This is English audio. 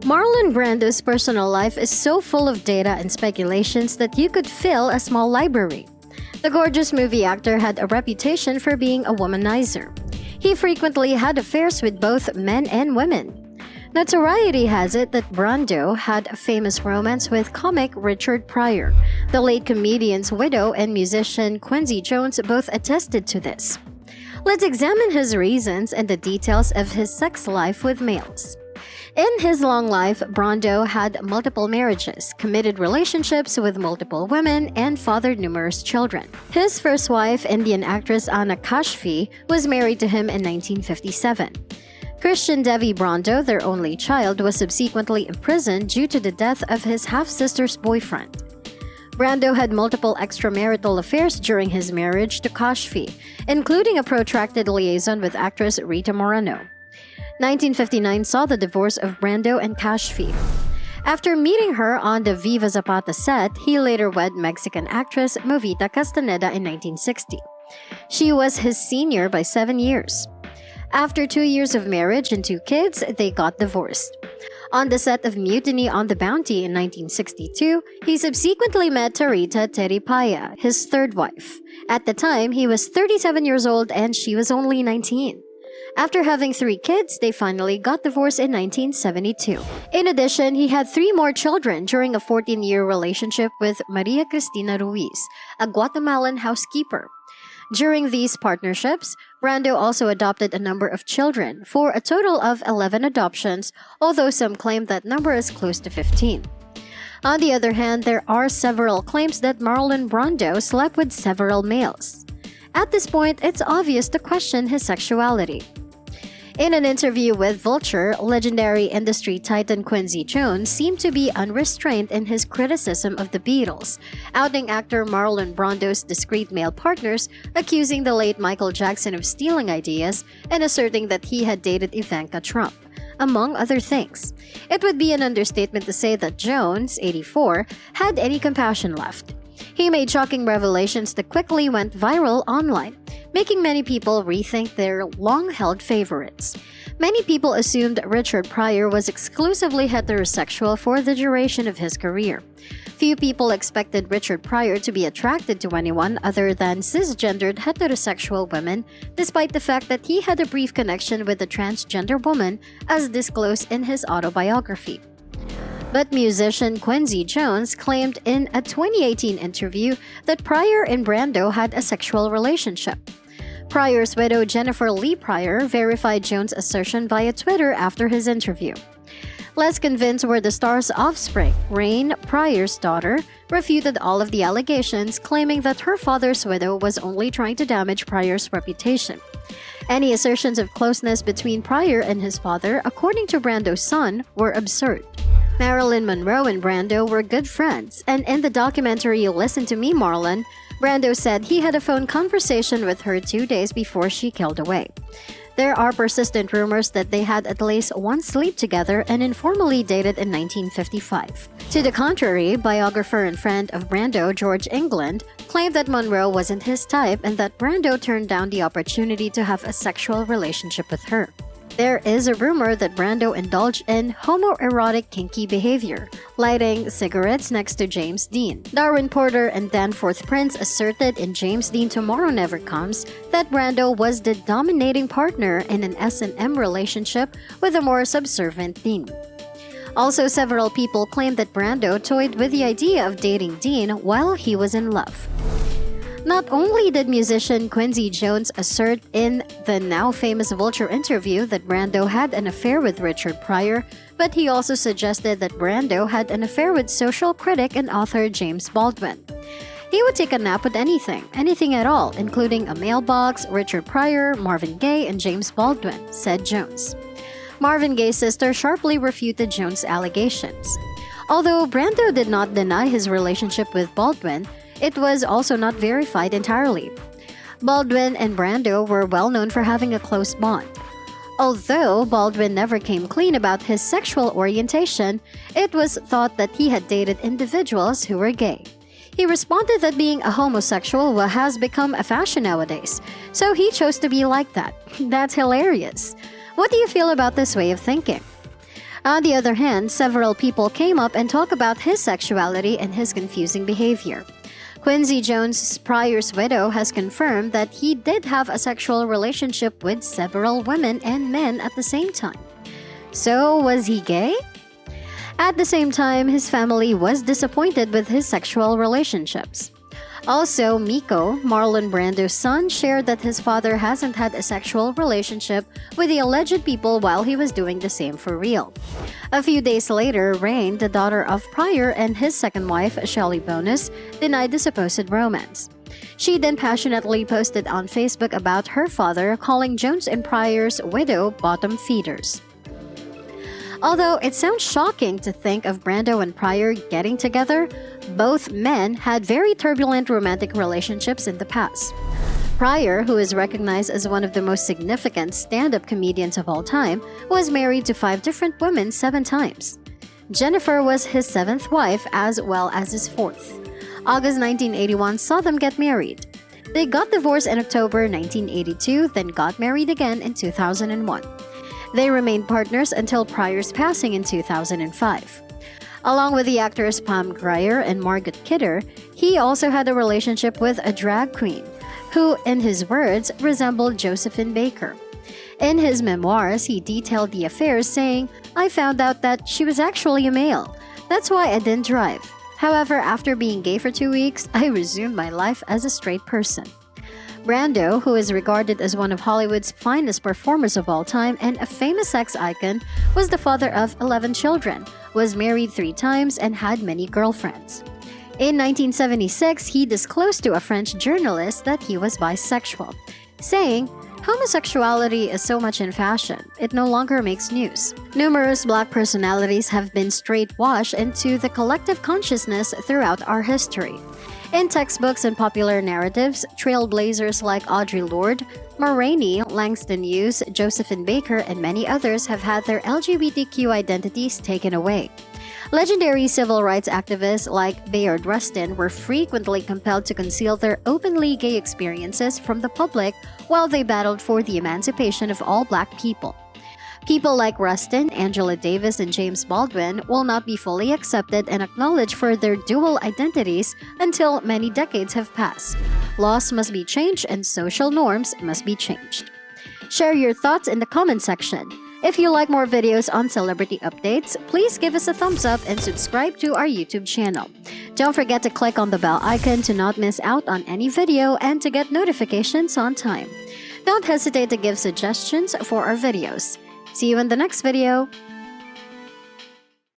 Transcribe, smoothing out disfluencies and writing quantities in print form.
Marlon Brando's personal life is so full of data and speculations that you could fill a small library. The gorgeous movie actor had a reputation for being a womanizer. He frequently had affairs with both men and women. Notoriety has it that Brando had a famous romance with comic Richard Pryor. The late comedian's widow and musician Quincy Jones both attested to this. Let's examine his reasons and the details of his sex life with males. In his long life, Brando had multiple marriages, committed relationships with multiple women, and fathered numerous children. His first wife, Indian actress Anna Kashfi, was married to him in 1957. Christian Devi Brando, their only child, was subsequently imprisoned due to the death of his half-sister's boyfriend. Brando had multiple extramarital affairs during his marriage to Kashfi, including a protracted liaison with actress Rita Moreno. 1959 saw the divorce of Brando and Kashfi. After meeting her on the Viva Zapata set, he later wed Mexican actress Movita Castaneda in 1960. She was his senior by 7 years. After 2 years of marriage and 2 kids, they got divorced. On the set of Mutiny on the Bounty in 1962, he subsequently met Tarita Teripaya, his third wife. At the time, he was 37 years old and she was only 19. After having 3 kids, they finally got divorced in 1972. In addition, he had 3 more children during a 14-year relationship with Maria Cristina Ruiz, a Guatemalan housekeeper. During these partnerships, Brando also adopted a number of children, for a total of 11 adoptions, although some claim that number is close to 15. On the other hand, there are several claims that Marlon Brando slept with several males. At this point, it's obvious to question his sexuality. In an interview with Vulture, legendary industry titan Quincy Jones seemed to be unrestrained in his criticism of the Beatles, outing actor Marlon Brando's discreet male partners, accusing the late Michael Jackson of stealing ideas, and asserting that he had dated Ivanka Trump, among other things. It would be an understatement to say that Jones, 84, had any compassion left. He made shocking revelations that quickly went viral online, making many people rethink their long-held favorites. Many people assumed Richard Pryor was exclusively heterosexual for the duration of his career. Few people expected Richard Pryor to be attracted to anyone other than cisgendered heterosexual women, despite the fact that he had a brief connection with a transgender woman, as disclosed in his autobiography. But musician Quincy Jones claimed in a 2018 interview that Pryor and Brando had a sexual relationship. Pryor's widow Jennifer Lee Pryor verified Jones' assertion via Twitter after his interview. Less convinced were the star's offspring. Rain, Pryor's daughter, refuted all of the allegations, claiming that her father's widow was only trying to damage Pryor's reputation. Any assertions of closeness between Pryor and his father, according to Brando's son, were absurd. Marilyn Monroe and Brando were good friends, and in the documentary Listen to Me, Marlon, Brando said he had a phone conversation with her 2 days before she killed away. There are persistent rumors that they had at least one sleep together and informally dated in 1955. To the contrary, biographer and friend of Brando, George England, claimed that Monroe wasn't his type and that Brando turned down the opportunity to have a sexual relationship with her. There is a rumor that Brando indulged in homoerotic kinky behavior, lighting cigarettes next to James Dean. Darwin Porter and Danforth Prince asserted in James Dean Tomorrow Never Comes that Brando was the dominating partner in an S&M relationship with a more subservient Dean. Also, several people claimed that Brando toyed with the idea of dating Dean while he was in love. Not only did musician Quincy Jones assert in the now famous Vulture interview that Brando had an affair with Richard Pryor, but he also suggested that Brando had an affair with social critic and author James Baldwin. He would take a nap with anything at all, including a mailbox, Richard Pryor, Marvin Gaye, and James Baldwin, said Jones. Marvin Gaye's sister sharply refuted Jones' allegations. Although Brando did not deny his relationship with Baldwin, it was also not verified entirely. Baldwin and Brando were well known for having a close bond. Although Baldwin never came clean about his sexual orientation, it was thought that he had dated individuals who were gay. He responded that being a homosexual has become a fashion nowadays, so he chose to be like that. That's hilarious. What do you feel about this way of thinking? On the other hand, several people came up and talked about his sexuality and his confusing behavior. Quincy Jones, Pryor's widow, has confirmed that he did have a sexual relationship with several women and men at the same time. So, was he gay? At the same time, his family was disappointed with his sexual relationships. Also, Miko, Marlon Brando's son, shared that his father hasn't had a sexual relationship with the alleged people while he was doing the same for real. A few days later, Rain, the daughter of Pryor and his second wife, Shelley Bonus, denied the supposed romance. She then passionately posted on Facebook about her father, calling Jones and Pryor's widow bottom feeders. Although it sounds shocking to think of Brando and Pryor getting together, both men had very turbulent romantic relationships in the past. Pryor, who is recognized as one of the most significant stand-up comedians of all time, was married to 5 different women 7 times. Jennifer was his 7th wife as well as his 4th. August 1981 saw them get married. They got divorced in October 1982, then got married again in 2001. They remained partners until Pryor's passing in 2005. Along with the actors Pam Grier and Margot Kidder, he also had a relationship with a drag queen, who, in his words, resembled Josephine Baker. In his memoirs, he detailed the affairs, saying, "I found out that she was actually a male. That's why I didn't drive. However, after being gay for 2 weeks, I resumed my life as a straight person." Brando, who is regarded as one of Hollywood's finest performers of all time and a famous sex icon, was the father of 11 children, was married 3 times, and had many girlfriends. In 1976, he disclosed to a French journalist that he was bisexual, saying, "Homosexuality is so much in fashion, it no longer makes news." Numerous Black personalities have been straight-washed into the collective consciousness throughout our history. In textbooks and popular narratives, trailblazers like Audre Lorde, Ma Rainey, Langston Hughes, Josephine Baker, and many others have had their LGBTQ identities taken away. Legendary civil rights activists like Bayard Rustin were frequently compelled to conceal their openly gay experiences from the public while they battled for the emancipation of all Black people. People like Rustin, Angela Davis, and James Baldwin will not be fully accepted and acknowledged for their dual identities until many decades have passed. Laws must be changed and social norms must be changed. Share your thoughts in the comment section. If you like more videos on celebrity updates, please give us a thumbs up and subscribe to our YouTube channel. Don't forget to click on the bell icon to not miss out on any video and to get notifications on time. Don't hesitate to give suggestions for our videos. See you in the next video.